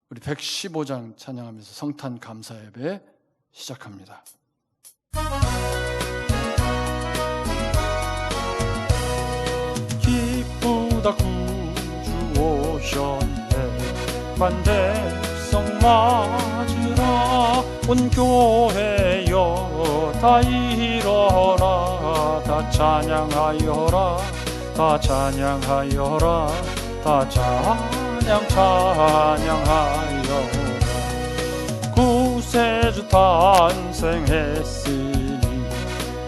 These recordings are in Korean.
우리 115장 찬양하면서 성탄 감사 예배 시작합니다. 기쁘다 구주 오셨네, 만백성 맞으라. 온 교회여 다 일어나, 다 찬양하여라, 다 찬양하여라, 다 찬양하여라. 구세주 탄생했으니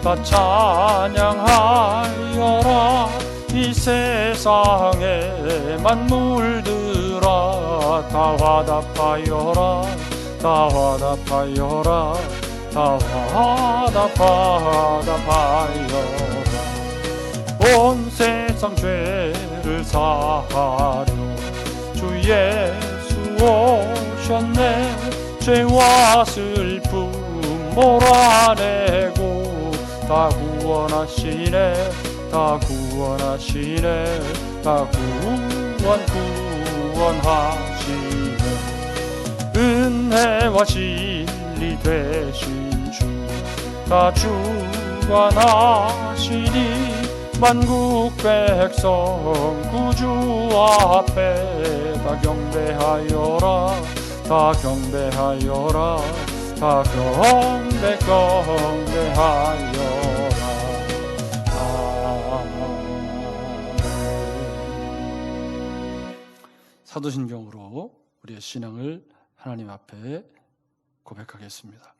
다 찬양하여라. 이 세상에 만물들아 다 화답하여라, 다 화답하여라, 다 화답하여라. 온 세상 죄를 사하려 주 예수 오셨네. 죄와 슬픔 몰아내고 다 구원하시네, 다 구원하시네, 다 구원하시네. 은혜와 진리 되신 주 다 주관하시니, 만국 백성 구주 앞에 다 경배하여라, 다 경배하여라, 다 경배하여라. 사도신경으로 우리의 신앙을 하나님 앞에 고백하겠습니다.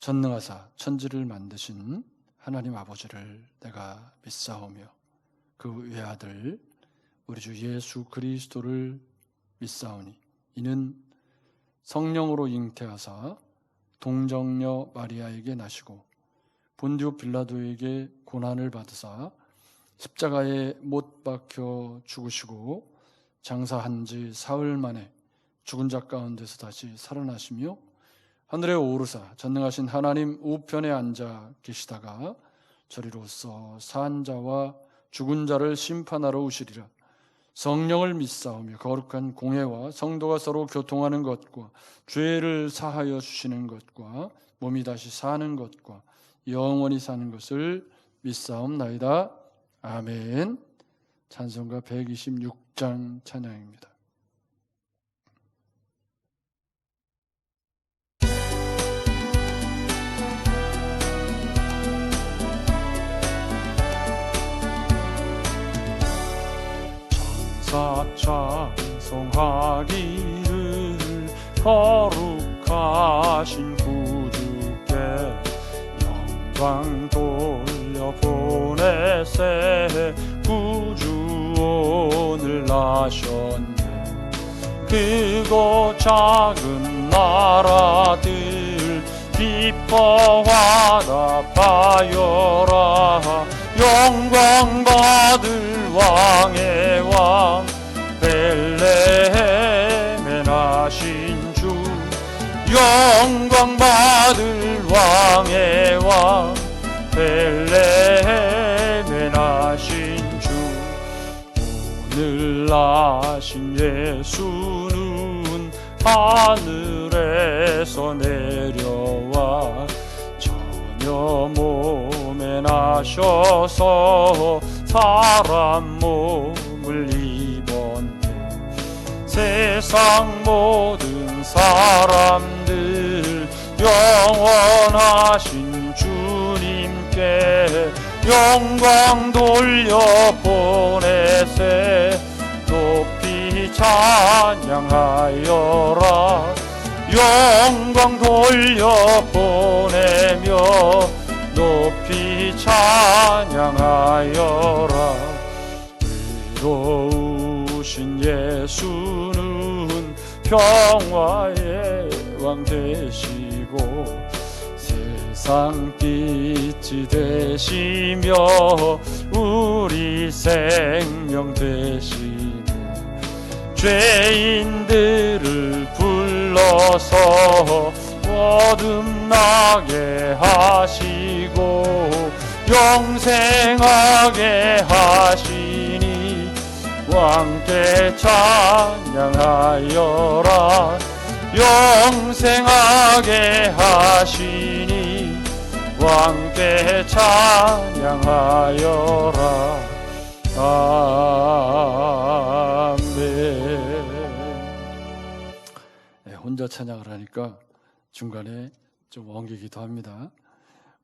전능하사 천지를 만드신 하나님 아버지를 내가 믿사오며 그 외아들 우리 주 예수 그리스도를 믿사오니, 이는 성령으로 잉태하사 동정녀 마리아에게 나시고 본디오 빌라도에게 고난을 받으사 십자가에 못 박혀 죽으시고 장사한 지 사흘 만에 죽은 자 가운데서 다시 살아나시며 하늘에 오르사 전능하신 하나님 우편에 앉아 계시다가 저리로서 산 자와 죽은 자를 심판하러 오시리라. 성령을 믿사오며 거룩한 공회와 성도가 서로 교통하는 것과 죄를 사하여 주시는 것과 몸이 다시 사는 것과 영원히 사는 것을 믿사옵나이다. 아멘. 찬송가 126장 찬양입니다. 찬송하기를 거룩하신 구주께 영광 돌려보내세. 구주 오늘 나셨네. 크고 작은 나라들 기뻐 화답하여라. 영광 받을 왕의 왕 벨레헴에 나신 주, 영광 받을 왕의 왕 벨레헴에 나신 주. 오늘 나신 예수는 하늘에서 내려와 처녀 몸에 나셔서 사람 몸을 입었네. 세상 모든 사람들 영원하신 주님께 영광 돌려보내세. 높이 찬양하여라. 영광 돌려보내며 높이 찬양하여라. 의로우신 예수는 평화의 왕 되시고 세상 빛이 되시며 우리 생명 되시네. 죄인들을 불러서 거듭나게 하시고 영생하게 하시니 왕께 찬양하여라. 영생하게 하시니 왕께 찬양하여라. 아멘. 네, 혼자 찬양을 하니까 중간에 좀 엉기기도 합니다.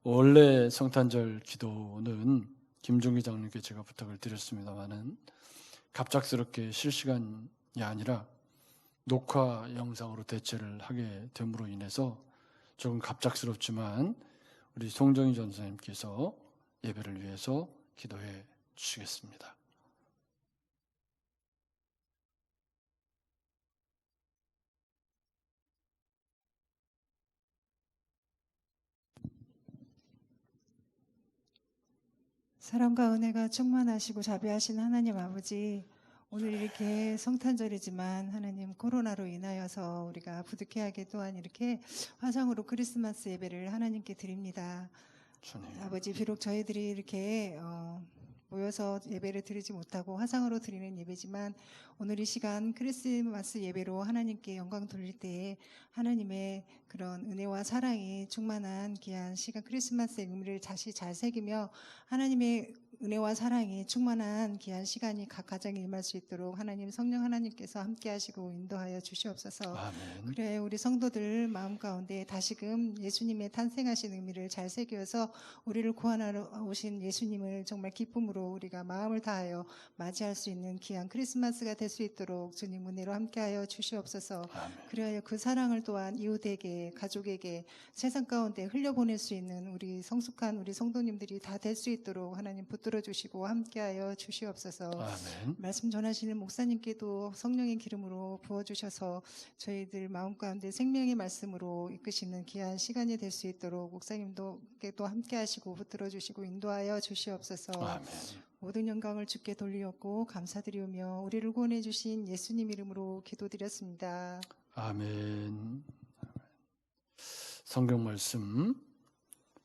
원래 성탄절 기도는 김종기 장로님께 제가 부탁을 드렸습니다만은 갑작스럽게 실시간이 아니라 녹화 영상으로 대체를 하게 됨으로 인해서 조금 갑작스럽지만 우리 송정희 전사님께서 예배를 위해서 기도해 주시겠습니다. 사랑과 은혜가 충만하시고 자비하신 하나님 아버지, 오늘 이렇게 성탄절이지만 하나님 코로나로 인하여서 우리가 부득이하게 또한 이렇게 화상으로 크리스마스 예배를 하나님께 드립니다. 주님. 아버지, 비록 저희들이 이렇게 모여서 예배를 드리지 못하고 화상으로 드리는 예배지만 오늘 이 시간 크리스마스 예배로 하나님께 영광 돌릴 때에 하나님의 그런 은혜와 사랑이 충만한 귀한 시간, 크리스마스의 의미를 다시 잘 새기며 하나님의 은혜와 사랑이 충만한 귀한 시간이 각 가정에 임할 수 있도록 하나님 성령 하나님께서 함께 하시고 인도하여 주시옵소서. 아멘. 그래, 우리 성도들 마음 가운데 다시금 예수님의 탄생하신 의미를 잘 새겨서 우리를 구원하러 오신 예수님을 정말 기쁨으로 우리가 마음을 다하여 맞이할 수 있는 귀한 크리스마스가 될 수 있도록 주님 은혜로 함께하여 주시옵소서. 아멘. 그래야 그 사랑을 또한 이웃에게, 가족에게 세상 가운데 흘려보낼 수 있는 우리 성숙한 우리 성도님들이 다 될 수 있도록 하나님 붙들어 주시고 함께하여 주시옵소서. 아멘. 말씀 전하시는 목사님께도 성령의 기름으로 부어주셔서 저희들 마음 가운데 생명의 말씀으로 이끄시는 귀한 시간이 될 수 있도록 목사님도께도 함께 하시고 붙들어 주시고 인도하여 주시옵소서. 아멘. 모든 영광을 주께 돌리었고 감사드리오며 우리를 구원해 주신 예수님 이름으로 기도드렸습니다. 아멘. 성경 말씀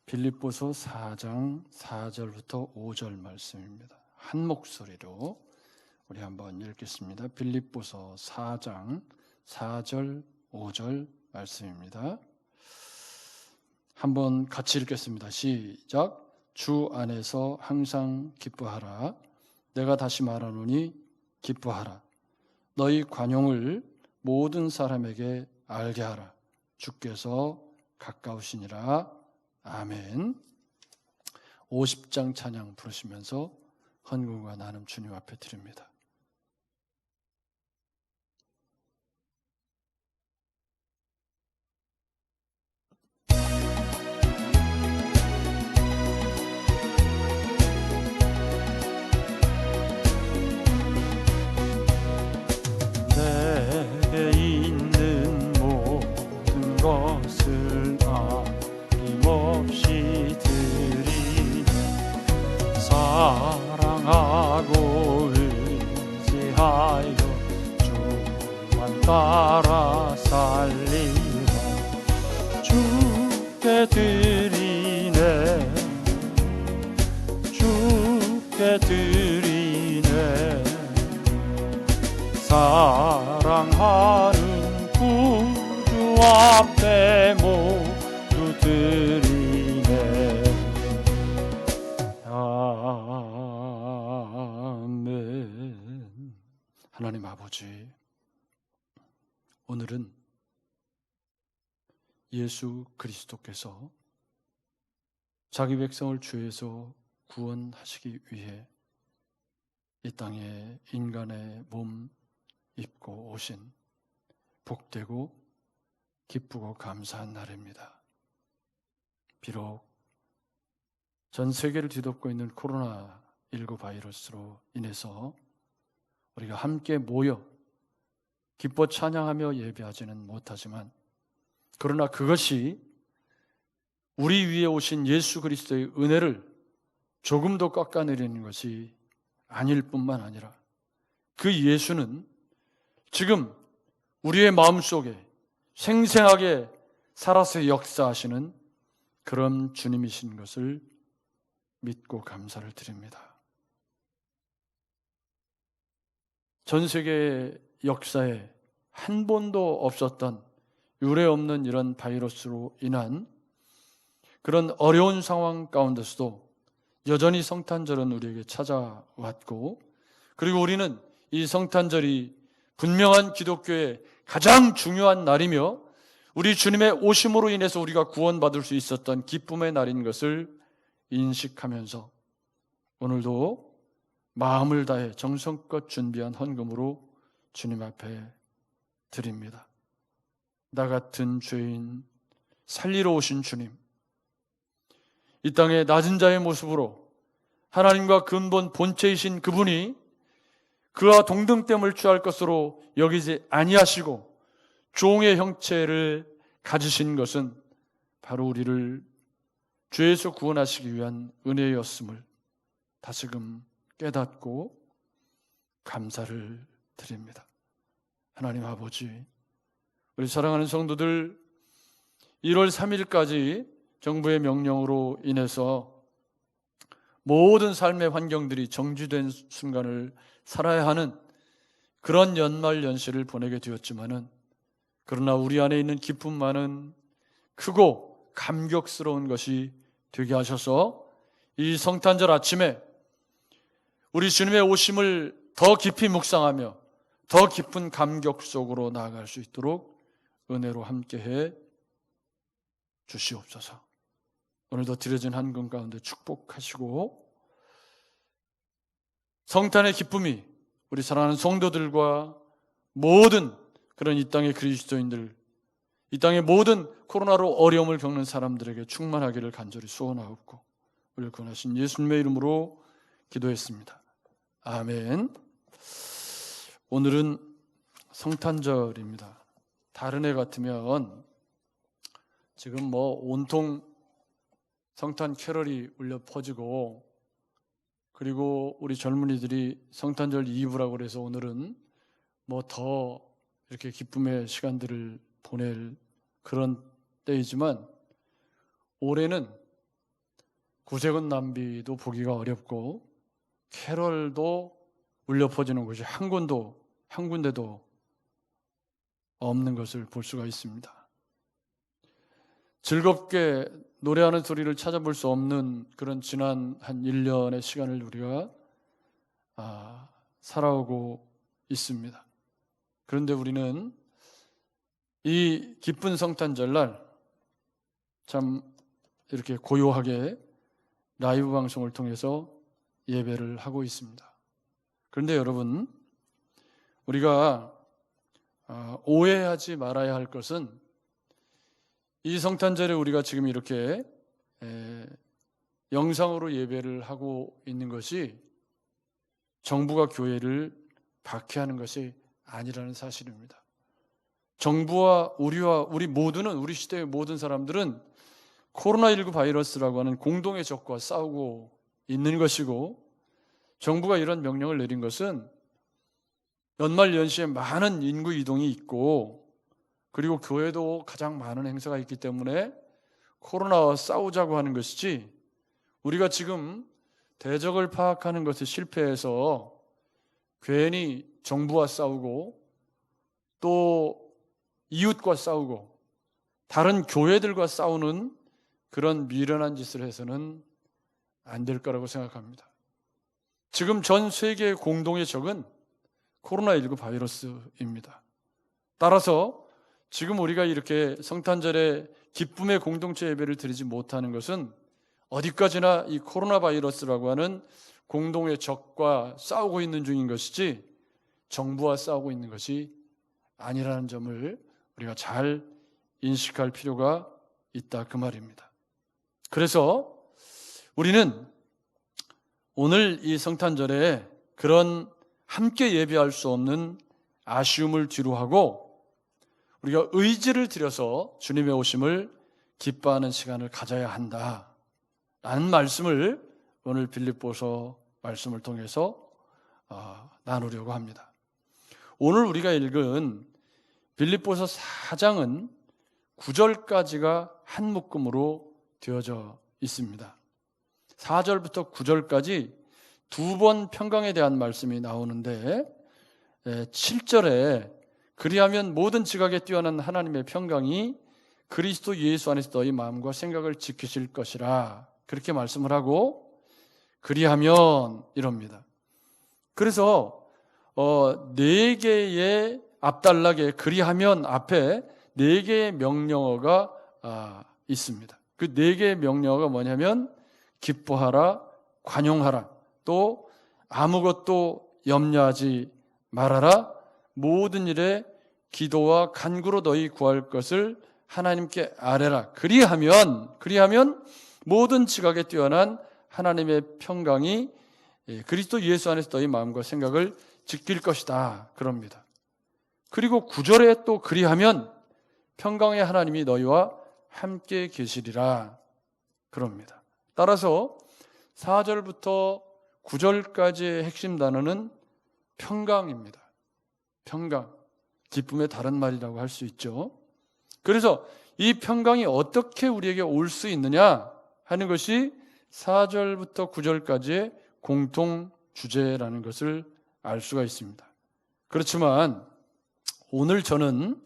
빌립보서 4장 4절부터 5절 말씀입니다. 한 목소리로 우리 한번 읽겠습니다. 빌립보서 4장 4절 5절 말씀입니다. 한번 같이 읽겠습니다. 시작. 주 안에서 항상 기뻐하라. 내가 다시 말하노니 기뻐하라. 너희 관용을 모든 사람에게 알게 하라. 주께서 가까우시니라. 아멘. 50장 찬양 부르시면서 헌금과 나눔 주님 앞에 드립니다. 내게 있는 모든 것을 아낌없이 드리니 사랑하고 의지하여 주만 따라 살리라. 주께 드리네, 주께 드리네. 사랑하는 구주 앞에 모두 드리네. 아멘. 하나님 아버지, 오늘은 예수 그리스도께서 자기 백성을 죄에서 구원하시기 위해 이 땅에 인간의 몸 입고 오신 복되고 기쁘고 감사한 날입니다. 비록 전 세계를 뒤덮고 있는 코로나19 바이러스로 인해서 우리가 함께 모여 기뻐 찬양하며 예배하지는 못하지만, 그러나 그것이 우리 위에 오신 예수 그리스도의 은혜를 조금도 깎아내리는 것이 아닐 뿐만 아니라 그 예수는 지금 우리의 마음속에 생생하게 살아서 역사하시는 그런 주님이신 것을 믿고 감사를 드립니다. 전 세계 역사에 한 번도 없었던 유례 없는 이런 바이러스로 인한 그런 어려운 상황 가운데서도 여전히 성탄절은 우리에게 찾아왔고, 그리고 우리는 이 성탄절이 분명한 기독교의 가장 중요한 날이며 우리 주님의 오심으로 인해서 우리가 구원받을 수 있었던 기쁨의 날인 것을 인식하면서 오늘도 마음을 다해 정성껏 준비한 헌금으로 주님 앞에 드립니다. 나 같은 죄인 살리러 오신 주님, 이 땅의 낮은 자의 모습으로 하나님과 근본 본체이신 그분이 그와 동등됨을 취할 것으로 여기지 아니하시고 종의 형체를 가지신 것은 바로 우리를 죄에서 구원하시기 위한 은혜였음을 다시금 깨닫고 감사를 드립니다. 하나님 아버지, 우리 사랑하는 성도들 1월 3일까지 정부의 명령으로 인해서 모든 삶의 환경들이 정지된 순간을 살아야 하는 그런 연말 연시를 보내게 되었지만은, 그러나 우리 안에 있는 기쁨만은 크고 감격스러운 것이 되게 하셔서 이 성탄절 아침에 우리 주님의 오심을 더 깊이 묵상하며 더 깊은 감격 속으로 나아갈 수 있도록 은혜로 함께해 주시옵소서. 오늘도 드려진 헌금 가운데 축복하시고 성탄의 기쁨이 우리 사랑하는 성도들과 모든 그런 이 땅의 그리스도인들, 이 땅의 모든 코로나로 어려움을 겪는 사람들에게 충만하기를 간절히 소원하옵고 우리를 구원하신 예수님의 이름으로 기도했습니다. 아멘. 오늘은 성탄절입니다. 다른 해 같으면 지금 온통 성탄 캐럴이 울려 퍼지고, 그리고 우리 젊은이들이 성탄절 이브라고 그래서 오늘은 더 이렇게 기쁨의 시간들을 보낼 그런 때이지만, 올해는 구세군 남비도 보기가 어렵고 캐럴도 울려 퍼지는 곳이 한 군데도 없는 것을 볼 수가 있습니다. 즐겁게 노래하는 소리를 찾아볼 수 없는 그런 지난 한 1년의 시간을 우리가 살아오고 있습니다. 그런데 우리는 이 기쁜 성탄절날 참 이렇게 고요하게 라이브 방송을 통해서 예배를 하고 있습니다. 그런데 여러분, 우리가 오해하지 말아야 할 것은 이 성탄절에 우리가 지금 이렇게 영상으로 예배를 하고 있는 것이 정부가 교회를 박해하는 것이 아니라는 사실입니다. 정부와 우리 모두는, 우리 시대의 모든 사람들은 코로나19 바이러스라고 하는 공동의 적과 싸우고 있는 것이고, 정부가 이런 명령을 내린 것은 연말 연시에 많은 인구 이동이 있고, 그리고 교회도 가장 많은 행사가 있기 때문에 코로나와 싸우자고 하는 것이지, 우리가 지금 대적을 파악하는 것에 실패해서 괜히 정부와 싸우고 또 이웃과 싸우고 다른 교회들과 싸우는 그런 미련한 짓을 해서는 안 될 거라고 생각합니다. 지금 전 세계의 공동의 적은 코로나19 바이러스입니다. 따라서 지금 우리가 이렇게 성탄절에 기쁨의 공동체 예배를 드리지 못하는 것은 어디까지나 이 코로나 바이러스라고 하는 공동의 적과 싸우고 있는 중인 것이지 정부와 싸우고 있는 것이 아니라는 점을 우리가 잘 인식할 필요가 있다, 그 말입니다. 그래서 우리는 오늘 이 성탄절에 그런 함께 예배할 수 없는 아쉬움을 뒤로하고 우리가 의지를 들여서 주님의 오심을 기뻐하는 시간을 가져야 한다라는 말씀을 오늘 빌립보서 말씀을 통해서 나누려고 합니다. 오늘 우리가 읽은 빌립보서 4장은 9절까지가 한 묶음으로 되어져 있습니다. 4절부터 9절까지 두 번 평강에 대한 말씀이 나오는데 7절에 그리하면 모든 지각에 뛰어난 하나님의 평강이 그리스도 예수 안에서 너희 마음과 생각을 지키실 것이라 그렇게 말씀을 하고 그리하면 이럽니다. 그래서 4개의 앞단락에 그리하면 앞에 4개의 명령어가 있습니다. 그 4개의 명령어가 뭐냐면 기뻐하라, 관용하라, 또 아무것도 염려하지 말아라, 모든 일에 기도와 간구로 너희 구할 것을 하나님께 아뢰라. 그리하면 모든 지각에 뛰어난 하나님의 평강이 그리스도 예수 안에서 너희 마음과 생각을 지킬 것이다. 그럽니다. 그리고 9절에 또 그리하면 평강의 하나님이 너희와 함께 계시리라. 그럽니다. 따라서 4절부터 9절까지의 핵심 단어는 평강입니다. 평강. 기쁨의 다른 말이라고 할 수 있죠. 그래서 이 평강이 어떻게 우리에게 올 수 있느냐 하는 것이 4절부터 9절까지의 공통 주제라는 것을 알 수가 있습니다. 그렇지만 오늘 저는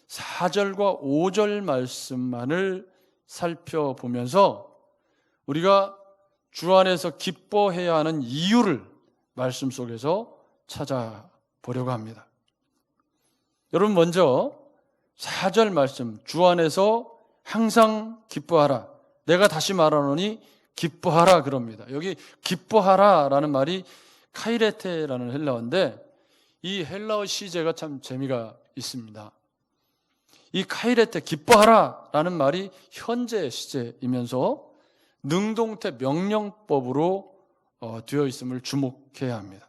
4절과 5절 말씀만을 살펴보면서 우리가 주 안에서 기뻐해야 하는 이유를 말씀 속에서 찾아보려고 합니다. 여러분, 먼저 4절 말씀, 주 안에서 항상 기뻐하라. 내가 다시 말하노니 기뻐하라 그럽니다. 여기 기뻐하라라는 말이 카이레테라는 헬라어인데 이 헬라어 시제가 참 재미가 있습니다. 이 카이레테, 기뻐하라라는 말이 현재 시제이면서 능동태 명령법으로 되어 있음을 주목해야 합니다.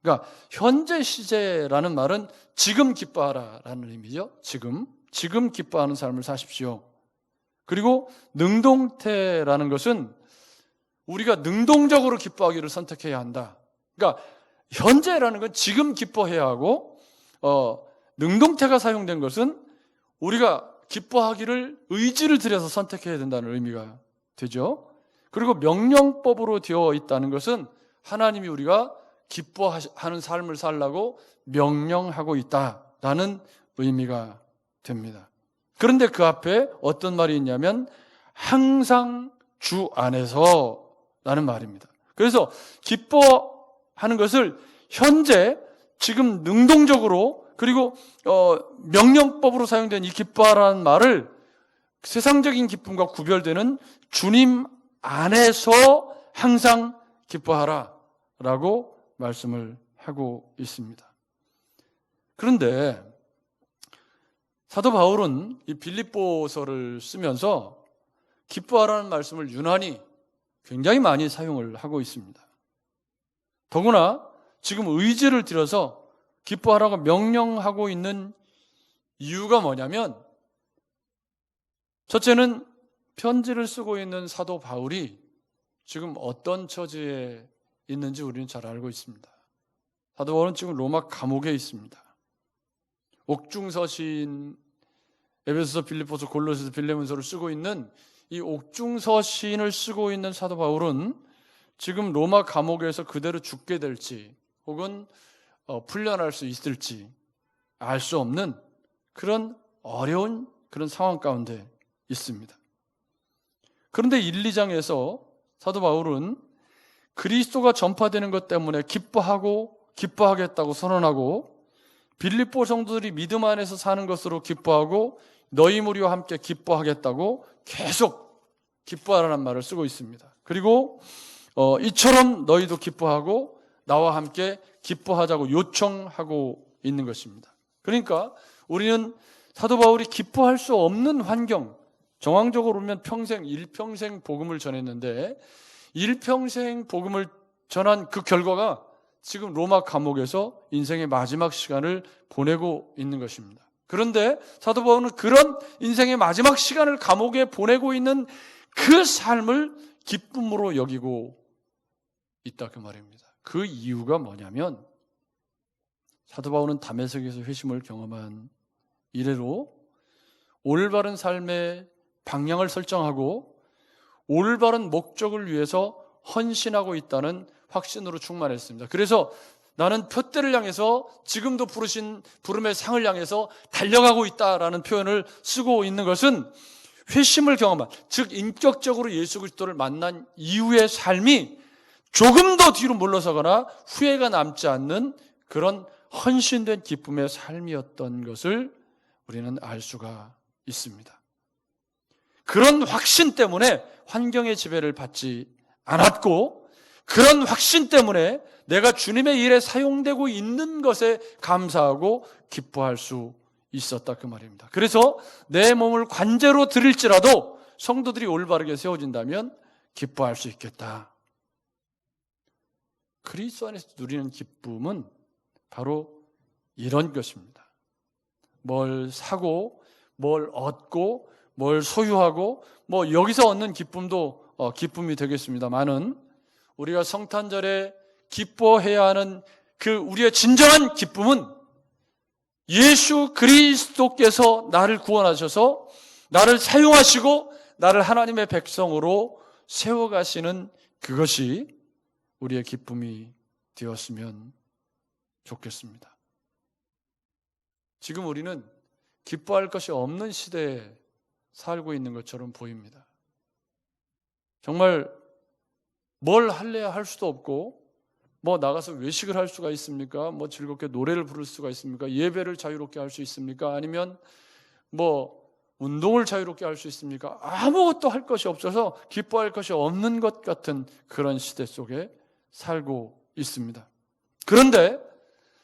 그러니까 현재 시제라는 말은 지금 기뻐하라라는 의미죠. 지금 기뻐하는 삶을 사십시오. 그리고 능동태라는 것은 우리가 능동적으로 기뻐하기를 선택해야 한다. 그러니까 현재라는 건 지금 기뻐해야 하고 능동태가 사용된 것은 우리가 기뻐하기를 의지를 들여서 선택해야 된다는 의미가 되죠. 그리고 명령법으로 되어 있다는 것은 하나님이 우리가 기뻐하는 삶을 살라고 명령하고 있다라는 의미가 됩니다. 그런데 그 앞에 어떤 말이 있냐면 항상 주 안에서 라는 말입니다. 그래서 기뻐하는 것을 현재 지금 능동적으로 그리고 명령법으로 사용된 이 기뻐하라는 말을 세상적인 기쁨과 구별되는 주님 안에서 항상 기뻐하라 라고 말씀을 하고 있습니다. 그런데 사도 바울은 이 빌립보서를 쓰면서 기뻐하라는 말씀을 유난히 굉장히 많이 사용을 하고 있습니다. 더구나 지금 의지를 들여서 기뻐하라고 명령하고 있는 이유가 뭐냐면 첫째는 편지를 쓰고 있는 사도 바울이 지금 어떤 처지에 있는지 우리는 잘 알고 있습니다. 사도 바울은 지금 로마 감옥에 있습니다. 옥중서신, 에베소서, 빌립보서, 골로새서, 빌레몬서를 쓰고 있는 이 옥중서신을 쓰고 있는 사도 바울은 지금 로마 감옥에서 그대로 죽게 될지 혹은 풀려날 수 있을지 알 수 없는 그런 어려운 그런 상황 가운데 있습니다. 그런데 1, 2장에서 사도 바울은 그리스도가 전파되는 것 때문에 기뻐하겠다고 선언하고 빌립보 성도들이 믿음 안에서 사는 것으로 기뻐하고 너희 무리와 함께 기뻐하겠다고 계속 기뻐하라는 말을 쓰고 있습니다. 그리고 이처럼 너희도 기뻐하고 나와 함께 기뻐하자고 요청하고 있는 것입니다. 그러니까 우리는 사도 바울이 기뻐할 수 없는 환경, 정황적으로 보면 일평생 복음을 전했는데 일평생 복음을 전한 그 결과가 지금 로마 감옥에서 인생의 마지막 시간을 보내고 있는 것입니다. 그런데 사도 바울은 그런 인생의 마지막 시간을 감옥에 보내고 있는 그 삶을 기쁨으로 여기고 있다 그 말입니다. 그 이유가 뭐냐면 사도 바울은 다메섹에서 회심을 경험한 이래로 올바른 삶의 방향을 설정하고 올바른 목적을 위해서 헌신하고 있다는 확신으로 충만했습니다. 그래서 나는 표대를 향해서 지금도 부르신 부름의 상을 향해서 달려가고 있다라는 표현을 쓰고 있는 것은 회심을 경험한, 즉 인격적으로 예수 그리스도를 만난 이후의 삶이 조금 더 뒤로 물러서거나 후회가 남지 않는 그런 헌신된 기쁨의 삶이었던 것을 우리는 알 수가 있습니다. 그런 확신 때문에 환경의 지배를 받지 않았고, 그런 확신 때문에 내가 주님의 일에 사용되고 있는 것에 감사하고 기뻐할 수 있었다, 그 말입니다. 그래서 내 몸을 관제로 드릴지라도 성도들이 올바르게 세워진다면 기뻐할 수 있겠다. 그리스도 안에서 누리는 기쁨은 바로 이런 것입니다. 뭘 사고, 뭘 얻고, 뭘 소유하고, 뭐 여기서 얻는 기쁨도 기쁨이 되겠습니다만은, 우리가 성탄절에 기뻐해야 하는 그 우리의 진정한 기쁨은 예수 그리스도께서 나를 구원하셔서 나를 사용하시고 나를 하나님의 백성으로 세워가시는 그것이 우리의 기쁨이 되었으면 좋겠습니다. 지금 우리는 기뻐할 것이 없는 시대에 살고 있는 것처럼 보입니다. 정말 뭘 할래야 할 수도 없고, 뭐 나가서 외식을 할 수가 있습니까? 뭐 즐겁게 노래를 부를 수가 있습니까? 예배를 자유롭게 할 수 있습니까? 아니면 뭐 운동을 자유롭게 할 수 있습니까? 아무것도 할 것이 없어서 기뻐할 것이 없는 것 같은 그런 시대 속에 살고 있습니다. 그런데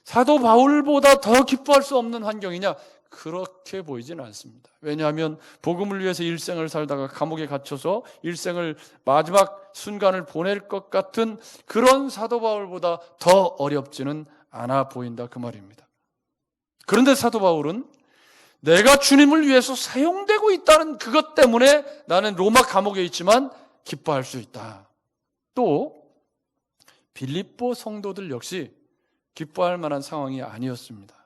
사도 바울보다 더 기뻐할 수 없는 환경이냐? 그렇게 보이지는 않습니다. 왜냐하면 복음을 위해서 일생을 살다가 감옥에 갇혀서 일생을 마지막 순간을 보낼 것 같은 그런 사도 바울보다 더 어렵지는 않아 보인다, 그 말입니다. 그런데 사도 바울은 내가 주님을 위해서 사용되고 있다는 그것 때문에 나는 로마 감옥에 있지만 기뻐할 수 있다. 또 빌립보 성도들 역시 기뻐할 만한 상황이 아니었습니다.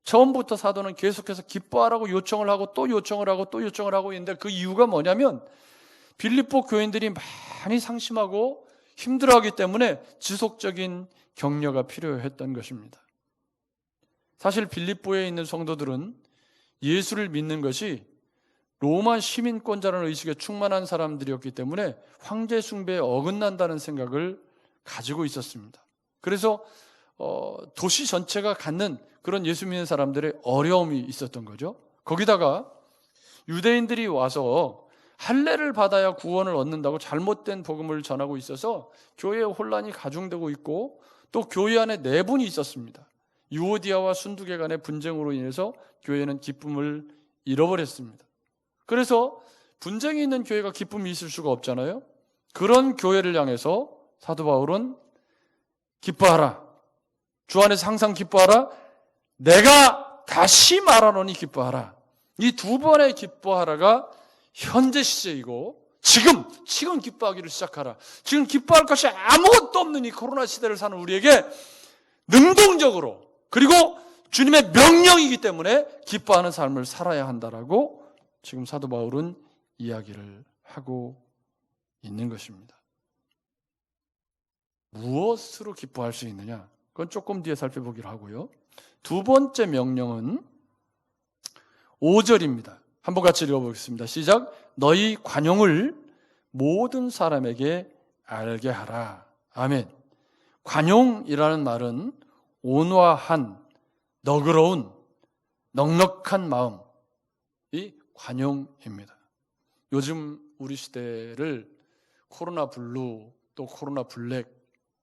처음부터 사도는 계속해서 기뻐하라고 요청을 하고 또 요청을 하고 또 요청을 하고 있는데, 그 이유가 뭐냐면 빌립보 교인들이 많이 상심하고 힘들어하기 때문에 지속적인 격려가 필요했던 것입니다. 사실 빌립보에 있는 성도들은 예수를 믿는 것이 로마 시민권자라는 의식에 충만한 사람들이었기 때문에 황제 숭배에 어긋난다는 생각을 가지고 있었습니다. 그래서 도시 전체가 갖는 그런 예수 믿는 사람들의 어려움이 있었던 거죠. 거기다가 유대인들이 와서 할례를 받아야 구원을 얻는다고 잘못된 복음을 전하고 있어서 교회에 혼란이 가중되고 있고, 또 교회 안에 내분이 있었습니다. 유오디아와 순두계 간의 분쟁으로 인해서 교회는 기쁨을 잃어버렸습니다. 그래서 분쟁이 있는 교회가 기쁨이 있을 수가 없잖아요. 그런 교회를 향해서 사도 바울은 기뻐하라, 주 안에서 항상 기뻐하라, 내가 다시 말하노니 기뻐하라. 이 두 번의 기뻐하라가 현재 시제이고, 지금 기뻐하기를 시작하라. 지금 기뻐할 것이 아무것도 없는 이 코로나 시대를 사는 우리에게 능동적으로, 그리고 주님의 명령이기 때문에 기뻐하는 삶을 살아야 한다라고 지금 사도 바울은 이야기를 하고 있는 것입니다. 무엇으로 기뻐할 수 있느냐? 그건 조금 뒤에 살펴보기로 하고요. 두 번째 명령은 5절입니다. 한번 같이 읽어보겠습니다. 시작. 너희 관용을 모든 사람에게 알게 하라. 아멘. 관용이라는 말은 온화한, 너그러운, 넉넉한 마음이 관용입니다. 요즘 우리 시대를 코로나 블루, 또 코로나 블랙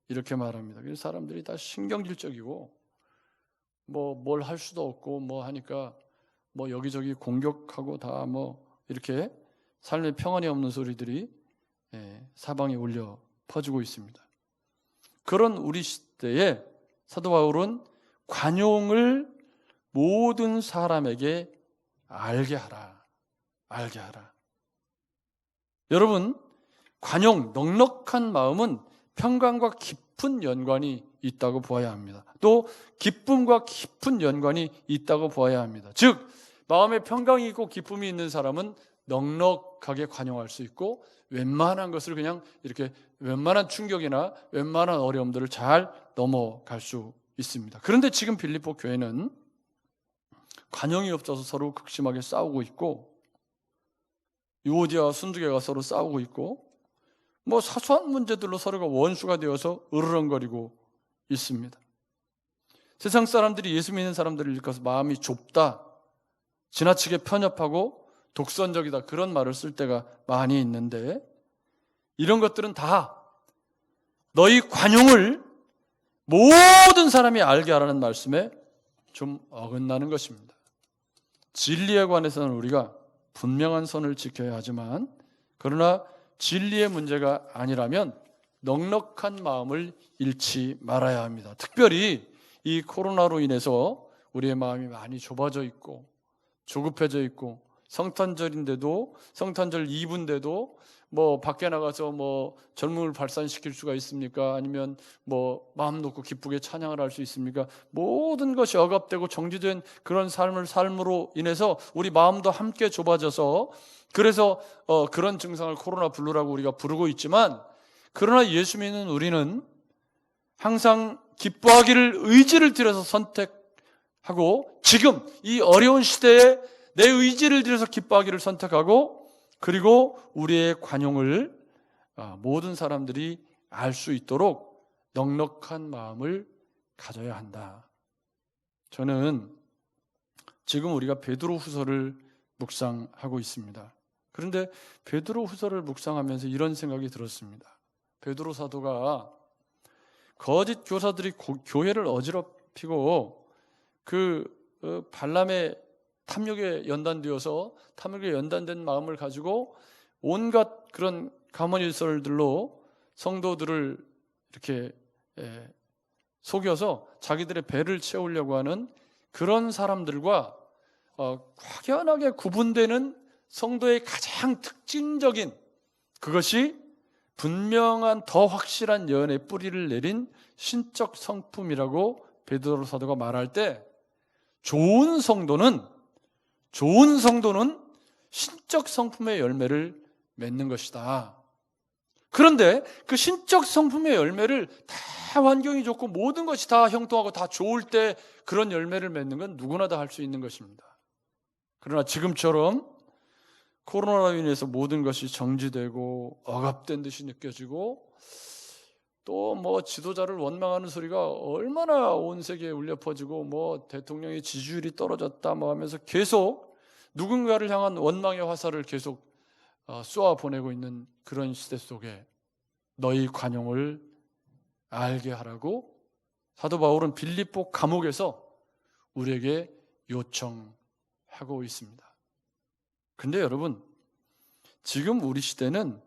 이렇게 말합니다. 그래서 사람들이 다 신경질적이고 뭘 할 수도 없고 뭐 하니까 뭐 여기저기 공격하고 다 뭐 이렇게 삶의 평안이 없는 소리들이 사방에 울려 퍼지고 있습니다. 그런 우리 시대에 사도 바울은 관용을 모든 사람에게 알게 하라. 알게 하라. 여러분, 관용, 넉넉한 마음은 평강과 깊은 연관이 있다고 보아야 합니다. 또 기쁨과 깊은 연관이 있다고 보아야 합니다. 즉, 마음에 평강이 있고 기쁨이 있는 사람은 넉넉하게 관용할 수 있고 웬만한 것을 그냥 이렇게 웬만한 충격이나 웬만한 어려움들을 잘 넘어갈 수 있습니다. 그런데 지금 빌립보 교회는 관용이 없어서 서로 극심하게 싸우고 있고 유오디아와 순두개가 서로 싸우고 있고 뭐 사소한 문제들로 서로가 원수가 되어서 으르렁거리고 있습니다. 세상 사람들이 예수 믿는 사람들을 일컬어서 마음이 좁다, 지나치게 편협하고 독선적이다 그런 말을 쓸 때가 많이 있는데 이런 것들은 다 너희 관용을 모든 사람이 알게 하라는 말씀에 좀 어긋나는 것입니다. 진리에 관해서는 우리가 분명한 선을 지켜야 하지만 그러나 진리의 문제가 아니라면 넉넉한 마음을 잃지 말아야 합니다. 특별히 이 코로나로 인해서 우리의 마음이 많이 좁아져 있고 조급해져 있고 성탄절인데도 성탄절 이브인데도 뭐 밖에 나가서 뭐 젊음을 발산시킬 수가 있습니까? 아니면 뭐 마음 놓고 기쁘게 찬양을 할 수 있습니까? 모든 것이 억압되고 정지된 그런 삶으로 인해서 우리 마음도 함께 좁아져서 그래서 그런 증상을 코로나 블루라고 우리가 부르고 있지만 그러나 예수 믿는 우리는 항상 기뻐하기를 의지를 들여서 선택하고 지금 이 어려운 시대에 내 의지를 들여서 기뻐하기를 선택하고 그리고 우리의 관용을 모든 사람들이 알 수 있도록 넉넉한 마음을 가져야 한다. 저는 지금 우리가 베드로 후서를 묵상하고 있습니다. 그런데 베드로 후서를 묵상하면서 이런 생각이 들었습니다. 베드로 사도가 거짓 교사들이 교회를 어지럽히고 발람의 탐욕에 연단되어서 탐욕에 연단된 마음을 가지고 온갖 그런 가문일설들로 성도들을 이렇게 속여서 자기들의 배를 채우려고 하는 그런 사람들과 확연하게 구분되는 성도의 가장 특징적인 그것이 분명한 더 확실한 예언의 뿌리를 내린 신적 성품이라고 베드로 사도가 말할 때 좋은 성도는 신적 성품의 열매를 맺는 것이다. 그런데 그 신적 성품의 열매를 다 환경이 좋고 모든 것이 다 형통하고 다 좋을 때 그런 열매를 맺는 건 누구나 다 할 수 있는 것입니다. 그러나 지금처럼 코로나로 인해서 모든 것이 정지되고 억압된 듯이 느껴지고 또 뭐 지도자를 원망하는 소리가 얼마나 온 세계에 울려 퍼지고 뭐 대통령의 지지율이 떨어졌다 뭐 하면서 계속 누군가를 향한 원망의 화살을 계속 쏘아 보내고 있는 그런 시대 속에 너희 관용을 알게 하라고 사도 바울은 빌립보 감옥에서 우리에게 요청하고 있습니다. 근데 여러분, 지금 우리 시대는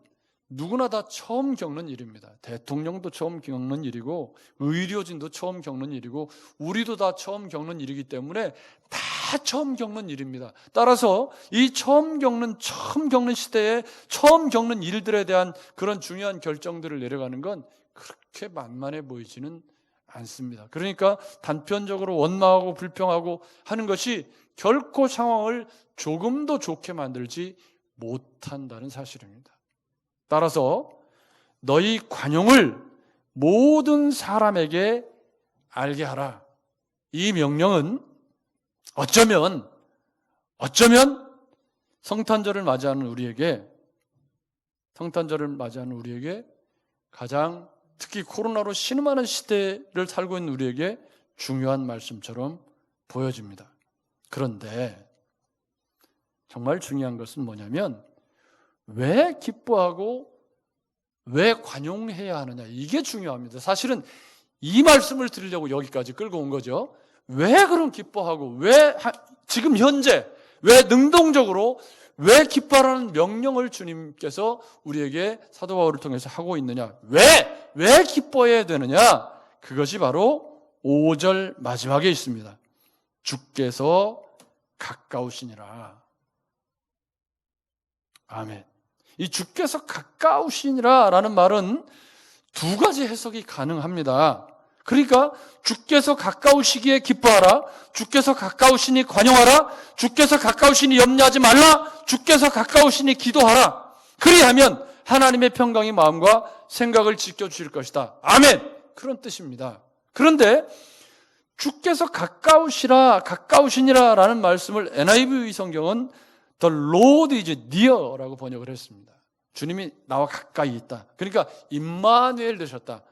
누구나 다 처음 겪는 일입니다. 대통령도 처음 겪는 일이고 의료진도 처음 겪는 일이고 우리도 다 처음 겪는 일이기 때문에 다 처음 겪는 일입니다. 따라서 이 처음 겪는 시대에 처음 겪는 일들에 대한 그런 중요한 결정들을 내려가는 건 그렇게 만만해 보이지는 않습니다. 그러니까 단편적으로 원망하고 불평하고 하는 것이 결코 상황을 조금도 좋게 만들지 못한다는 사실입니다. 따라서 너희 관용을 모든 사람에게 알게 하라. 이 명령은 어쩌면 성탄절을 맞이하는 우리에게 가장 특히 코로나로 신음하는 시대를 살고 있는 우리에게 중요한 말씀처럼 보여집니다. 그런데 정말 중요한 것은 뭐냐면 왜 기뻐하고 왜 관용해야 하느냐, 이게 중요합니다. 사실은 이 말씀을 드리려고 여기까지 끌고 온 거죠. 왜 그럼 기뻐하고 왜 지금 현재 왜 능동적으로 왜 기뻐하라는 명령을 주님께서 우리에게 사도 바울을 통해서 하고 있느냐, 왜 기뻐해야 되느냐, 그것이 바로 5절 마지막에 있습니다. 주께서 가까우시니라. 아멘. 이 주께서 가까우시니라 라는 말은 두 가지 해석이 가능합니다. 그러니까 주께서 가까우시기에 기뻐하라. 주께서 가까우시니 관용하라. 주께서 가까우시니 염려하지 말라. 주께서 가까우시니 기도하라. 그리하면 하나님의 평강이 마음과 생각을 지켜주실 것이다. 아멘. 그런 뜻입니다. 그런데 주께서 가까우시니라 라는 말씀을 NIV 성경은 The Lord is near라고 번역을 했습니다. 주님이 나와 가까이 있다. 그러니까 임마누엘 되셨다.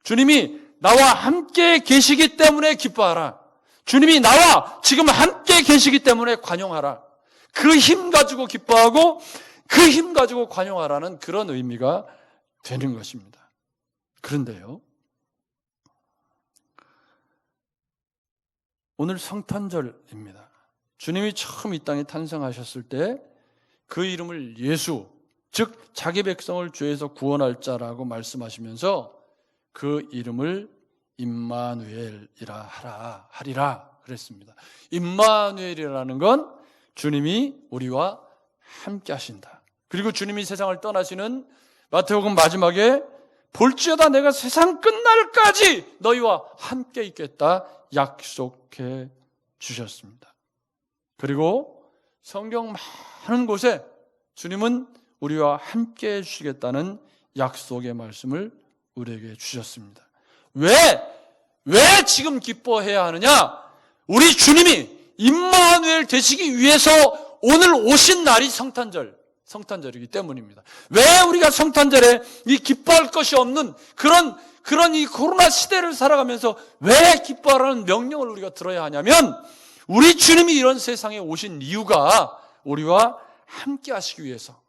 주님이 나와 함께 계시기 때문에 기뻐하라. 주님이 나와 지금 함께 계시기 때문에 관용하라. 그 힘 가지고 기뻐하고 그 힘 가지고 관용하라는 그런 의미가 되는 것입니다. 그런데요, 오늘 성탄절입니다. 주님이 처음 이 땅에 탄생하셨을 때 그 이름을 예수, 즉 자기 백성을 죄에서 구원할 자라고 말씀하시면서 그 이름을 임마누엘이라 하리라 그랬습니다. 임마누엘이라는 건 주님이 우리와 함께 하신다. 그리고 주님이 세상을 떠나시는 마태복음 마지막에 볼지어다 내가 세상 끝날까지 너희와 함께 있겠다 약속해 주셨습니다. 그리고 성경 많은 곳에 주님은 우리와 함께 해주시겠다는 약속의 말씀을 우리에게 주셨습니다. 왜 지금 기뻐해야 하느냐? 우리 주님이 임마누엘 되시기 위해서 오늘 오신 날이 성탄절이기 때문입니다. 왜 우리가 성탄절에 이 기뻐할 것이 없는 그런 이 코로나 시대를 살아가면서 왜 기뻐하라는 명령을 우리가 들어야 하냐면, 우리 주님이 이런 세상에 오신 이유가 우리와 함께 하시기 위해서,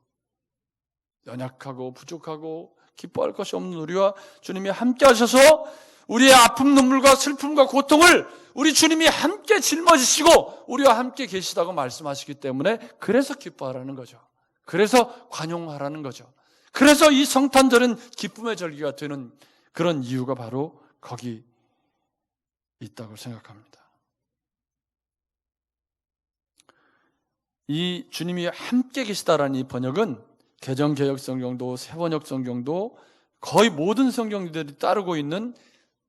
연약하고 부족하고 기뻐할 것이 없는 우리와 주님이 함께 하셔서 우리의 아픔, 눈물과 슬픔과 고통을 우리 주님이 함께 짊어지시고 우리와 함께 계시다고 말씀하시기 때문에, 그래서 기뻐하라는 거죠. 그래서 관용하라는 거죠. 그래서 이 성탄절은 기쁨의 절기가 되는 그런 이유가 바로 거기 있다고 생각합니다. 이 주님이 함께 계시다라는 이 번역은 개정개혁 성경도 새번역 성경도 거의 모든 성경들이 따르고 있는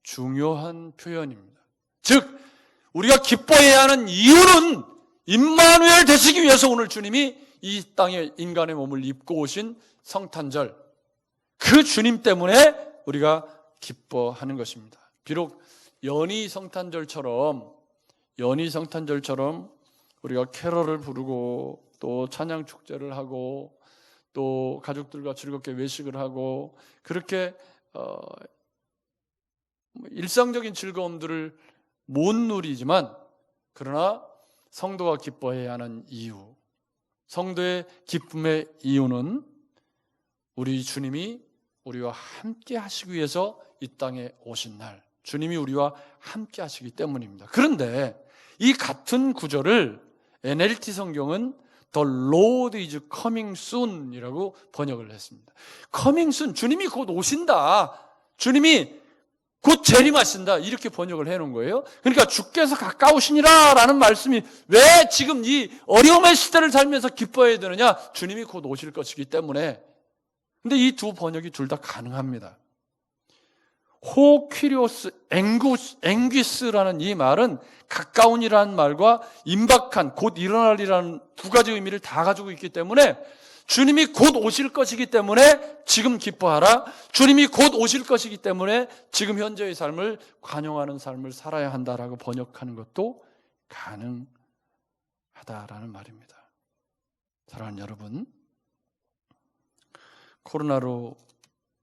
중요한 표현입니다. 즉 우리가 기뻐해야 하는 이유는 임마누엘 되시기 위해서 오늘 주님이 이 땅에 인간의 몸을 입고 오신 성탄절, 그 주님 때문에 우리가 기뻐하는 것입니다. 비록 연희 성탄절처럼 우리가 캐럴을 부르고 또 찬양 축제를 하고 또 가족들과 즐겁게 외식을 하고 그렇게 일상적인 즐거움들을 못 누리지만, 그러나 성도가 기뻐해야 하는 이유, 성도의 기쁨의 이유는 우리 주님이 우리와 함께 하시기 위해서 이 땅에 오신 날, 주님이 우리와 함께 하시기 때문입니다. 그런데 이 같은 구절을 NLT 성경은 The Lord is coming soon 이라고 번역을 했습니다. Coming soon, 주님이 곧 오신다, 주님이 곧 재림하신다, 이렇게 번역을 해놓은 거예요. 그러니까 주께서 가까우시니라 라는 말씀이 왜 지금 이 어려움의 시대를 살면서 기뻐해야 되느냐? 주님이 곧 오실 것이기 때문에. 근데 이 두 번역이 둘 다 가능합니다. 호퀴리오스 앵귀스라는 이 말은 가까운이라는 말과 임박한, 곧 일어날이라는 두 가지 의미를 다 가지고 있기 때문에, 주님이 곧 오실 것이기 때문에 지금 기뻐하라, 주님이 곧 오실 것이기 때문에 지금 현재의 삶을 관용하는 삶을 살아야 한다라고 번역하는 것도 가능하다라는 말입니다. 사랑하는 여러분, 코로나로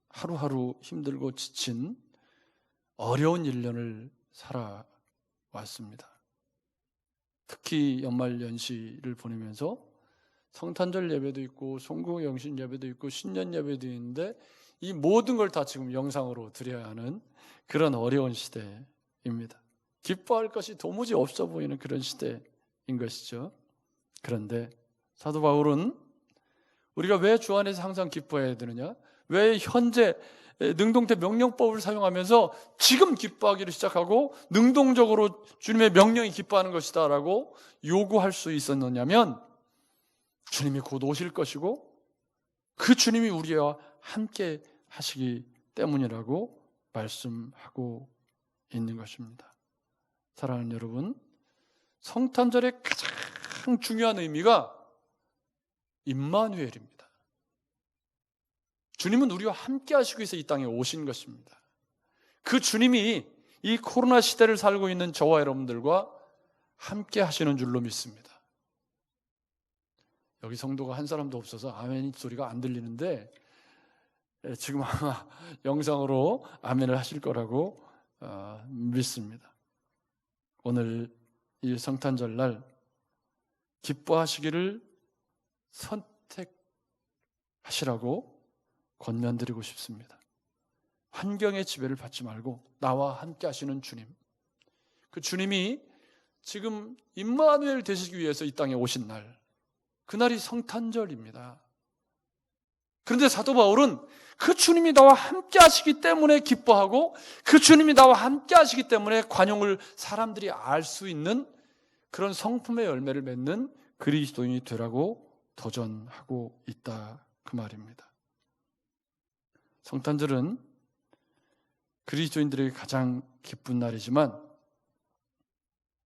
하루하루 힘들고 지친 어려운 1년을 살아왔습니다. 특히 연말 연시를 보내면서 성탄절 예배도 있고 송구영신 예배도 있고 신년 예배도 있는데 이 모든 걸 다 지금 영상으로 드려야 하는 그런 어려운 시대입니다. 기뻐할 것이 도무지 없어 보이는 그런 시대인 것이죠. 그런데 사도 바울은 우리가 왜 주 안에서 항상 기뻐해야 되느냐? 왜 현재 능동태 명령법을 사용하면서 지금 기뻐하기를 시작하고 능동적으로 주님의 명령이 기뻐하는 것이다 라고 요구할 수 있었느냐면, 주님이 곧 오실 것이고 그 주님이 우리와 함께 하시기 때문이라고 말씀하고 있는 것입니다. 사랑하는 여러분, 성탄절의 가장 중요한 의미가 임마누엘입니다. 주님은 우리와 함께 하시기 위해서 이 땅에 오신 것입니다. 그 주님이 이 코로나 시대를 살고 있는 저와 여러분들과 함께 하시는 줄로 믿습니다. 여기 성도가 한 사람도 없어서 아멘 소리가 안 들리는데 지금 아마 영상으로 아멘을 하실 거라고 믿습니다. 오늘 이 성탄절 날 기뻐하시기를 선택하시라고 권면드리고 싶습니다. 환경의 지배를 받지 말고 나와 함께 하시는 주님, 그 주님이 지금 임마누엘 되시기 위해서 이 땅에 오신 날, 그날이 성탄절입니다. 그런데 사도 바울은 그 주님이 나와 함께 하시기 때문에 기뻐하고 그 주님이 나와 함께 하시기 때문에 관용을 사람들이 알 수 있는 그런 성품의 열매를 맺는 그리스도인이 되라고 도전하고 있다, 그 말입니다. 성탄절은 그리스도인들에게 가장 기쁜 날이지만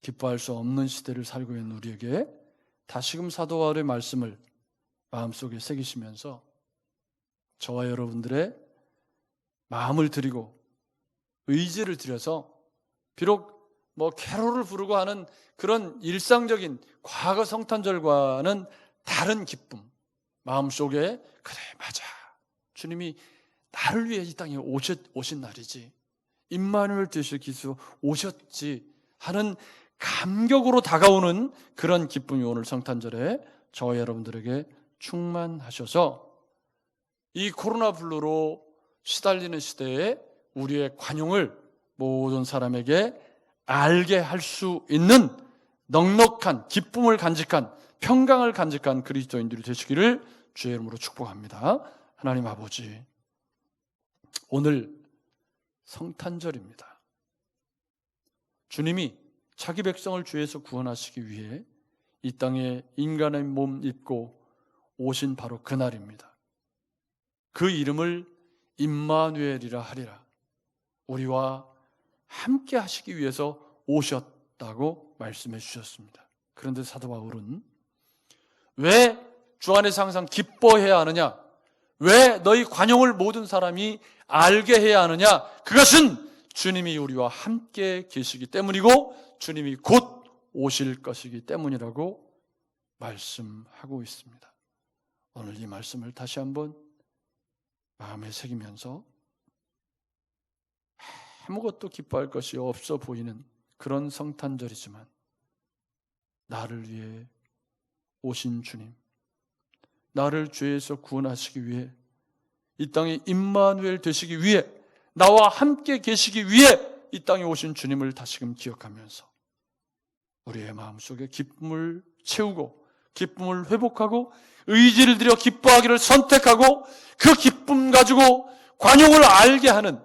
기뻐할 수 없는 시대를 살고 있는 우리에게 다시금 사도 바울의 말씀을 마음속에 새기시면서 저와 여러분들의 마음을 드리고 의지를 들여서 비록 캐롤을 부르고 하는 그런 일상적인 과거 성탄절과는 다른 기쁨, 마음속에 그래 맞아, 주님이 나를 위해 이 땅에 오신 날이지, 임마누엘 되실 기수 오셨지 하는 감격으로 다가오는 그런 기쁨이 오늘 성탄절에 저와 여러분들에게 충만하셔서 이 코로나 블루로 시달리는 시대에 우리의 관용을 모든 사람에게 알게 할 수 있는 넉넉한 기쁨을 간직한, 평강을 간직한 그리스도인들이 되시기를 주의 이름으로 축복합니다. 하나님 아버지, 오늘 성탄절입니다. 주님이 자기 백성을 죄에서 구원하시기 위해 이 땅에 인간의 몸 입고 오신 바로 그날입니다. 그 이름을 임마누엘이라 하리라. 우리와 함께 하시기 위해서 오셨다고 말씀해 주셨습니다. 그런데 사도 바울은 왜 주 안에서 항상 기뻐해야 하느냐? 왜 너희 관용을 모든 사람이 알게 해야 하느냐? 그것은 주님이 우리와 함께 계시기 때문이고 주님이 곧 오실 것이기 때문이라고 말씀하고 있습니다. 오늘 이 말씀을 다시 한번 마음에 새기면서 아무것도 기뻐할 것이 없어 보이는 그런 성탄절이지만 나를 위해 오신 주님, 나를 죄에서 구원하시기 위해 이 땅에 임마누엘 되시기 위해 나와 함께 계시기 위해 이 땅에 오신 주님을 다시금 기억하면서 우리의 마음속에 기쁨을 채우고 기쁨을 회복하고 의지를 들여 기뻐하기를 선택하고 그 기쁨 가지고 관용을 알게 하는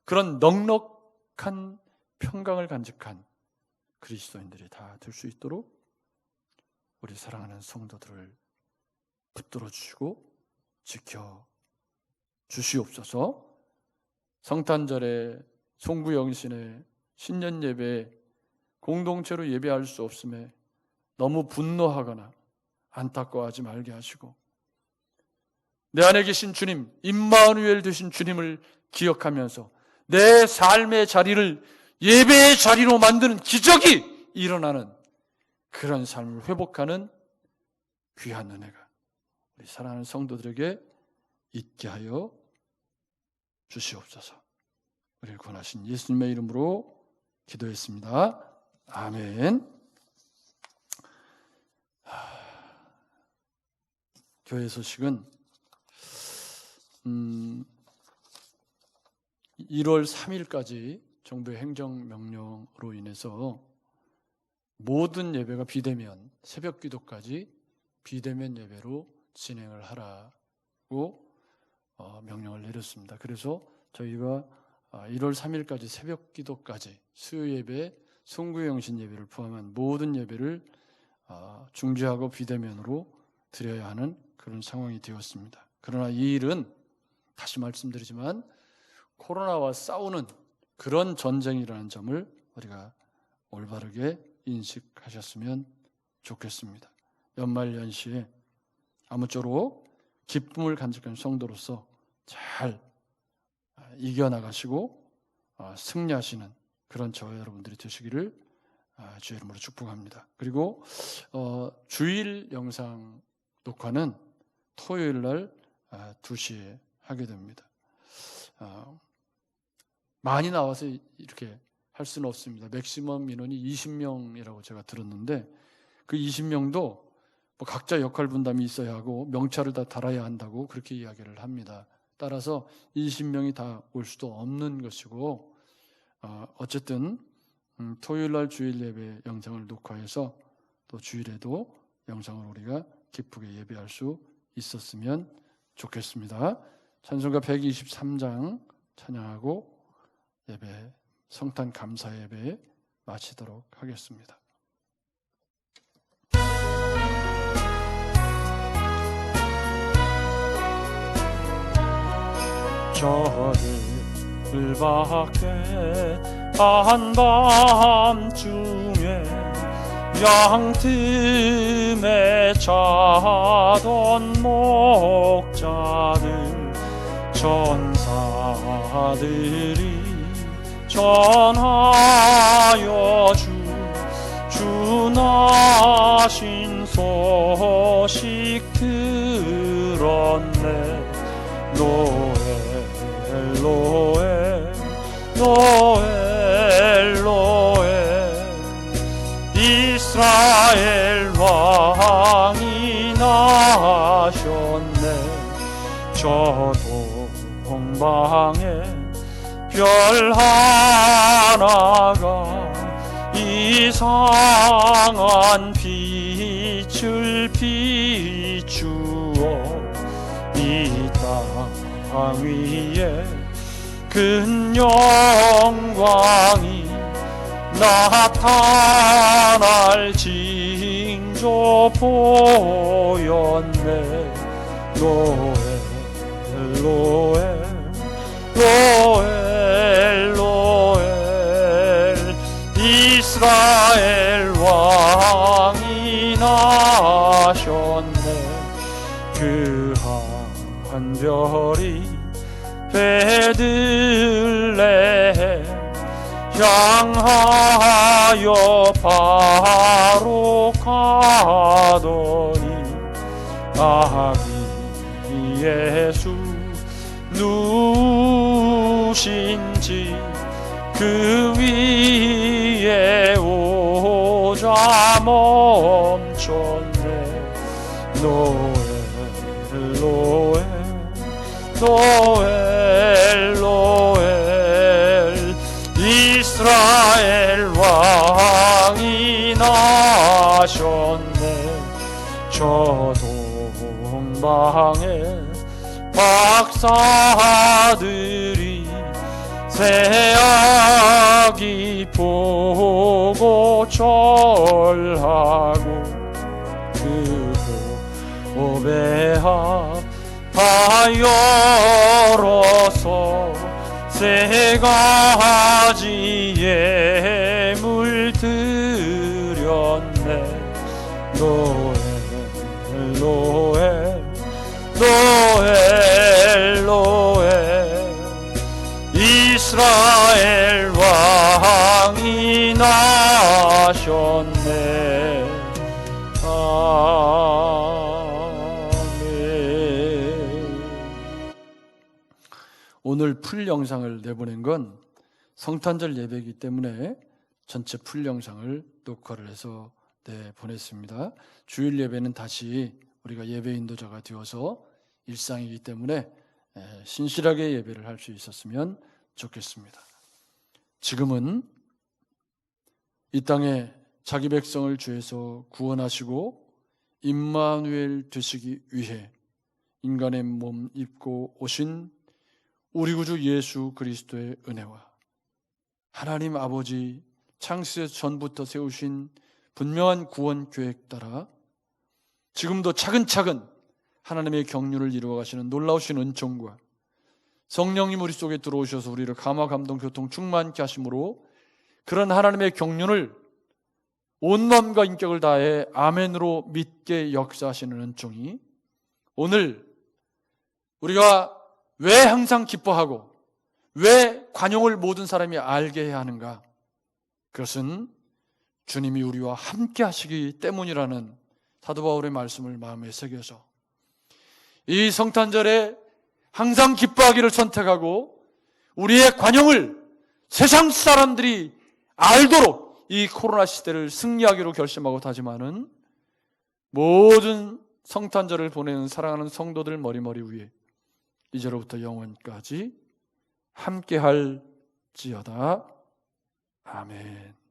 그런 넉넉한 평강을 간직한 그리스도인들이 다 될 수 있도록 우리 사랑하는 성도들을 붙들어 주시고 지켜 주시옵소서. 성탄절에 송구영신의 신년 예배에 공동체로 예배할 수 없음에 너무 분노하거나 안타까워하지 말게 하시고 내 안에 계신 주님, 임마누엘 되신 주님을 기억하면서 내 삶의 자리를 예배의 자리로 만드는 기적이 일어나는 그런 삶을 회복하는 귀한 은혜가 우리 사랑하는 성도들에게 있게 하여 주시옵소서. 우리를 구원하신 예수님의 이름으로 기도했습니다. 아멘. 교회 소식은 1월 3일까지 정부의 행정명령으로 인해서 모든 예배가 새벽 기도까지 비대면 예배로 진행을 하라고 명령을 내렸습니다. 그래서 저희가 1월 3일까지 새벽 기도까지 수요 예배, 송구영신 예배를 포함한 모든 예배를 중지하고 비대면으로 드려야 하는 그런 상황이 되었습니다. 그러나 이 일은 다시 말씀드리지만 코로나와 싸우는 그런 전쟁이라는 점을 우리가 올바르게 인식하셨으면 좋겠습니다. 연말연시에 아무쪼록 기쁨을 간직한 성도로서 잘 이겨나가시고 승리하시는 그런 저와 여러분들이 되시기를 주의 이름으로 축복합니다. 그리고 주일 영상 녹화는 토요일 날 2시에 하게 됩니다. 많이 나와서 이렇게 할 수는 없습니다. 맥시멈 민원이 20명이라고 제가 들었는데 그 20명도 뭐 각자 역할 분담이 있어야 하고 명찰을 다 달아야 한다고 그렇게 이야기를 합니다. 따라서 20명이 다 올 수도 없는 것이고 어쨌든 토요일 날 주일 예배 영상을 녹화해서 또 주일에도 영상을 우리가 기쁘게 예배할 수 있었으면 좋겠습니다. 찬송가 123장 찬양하고 예배 성탄 감사 예배 마치도록 하겠습니다. 저들 밖에 한밤중에 양틈에 자던 목자들 전사들이 전하여 주 나신 소식 들었네. 노엘 노엘 노엘 노엘 이스라엘 왕이 나셨네. 저 동방에 별 하나가 이상한 빛을 비추어 이 땅 위에 큰 영광이 나타날 징조 보였네. 노엘 노엘 노엘 노엘 이스라엘 왕이 나셨네. 그 한 별이 베들레헴 향하여 바로 가더니 아기 예수 누우신지 그 위에 오자 멈췄네. 노엘 노엘 노엘 노엘 이스라엘 왕이 나셨네. 저 동방에 박사들이 새아기 보고 절하고 그 보배합 다 열어서 세 가지 예물 드렸네. 노엘 노엘 노엘 노엘 이스라엘 왕이 나셨네. 오늘 풀 영상을 내보낸 건 성탄절 예배이기 때문에 전체 풀 영상을 녹화를 해서 내보냈습니다. 주일 예배는 다시 우리가 예배 인도자가 되어서 일상이기 때문에 신실하게 예배를 할 수 있었으면 좋겠습니다. 지금은 이 땅에 자기 백성을 죄에서 구원하시고 임마누엘 되시기 위해 인간의 몸 입고 오신 우리 구주 예수 그리스도의 은혜와 하나님 아버지 창세 전부터 세우신 분명한 구원 계획 따라 지금도 차근차근 하나님의 경륜을 이루어 가시는 놀라우신 은총과 성령님 우리 속에 들어오셔서 우리를 감화, 감동, 교통 충만케 하심으로 그런 하나님의 경륜을 온 마음과 인격을 다해 아멘으로 믿게 역사하시는 은총이 오늘 우리가 왜 항상 기뻐하고 왜 관용을 모든 사람이 알게 해야 하는가? 그것은 주님이 우리와 함께 하시기 때문이라는 사도 바울의 말씀을 마음에 새겨서 이 성탄절에 항상 기뻐하기를 선택하고 우리의 관용을 세상 사람들이 알도록 이 코로나 시대를 승리하기로 결심하고 다짐하는 모든 성탄절을 보내는 사랑하는 성도들 머리머리 위에 이제로부터 영원까지 함께할지어다. 아멘.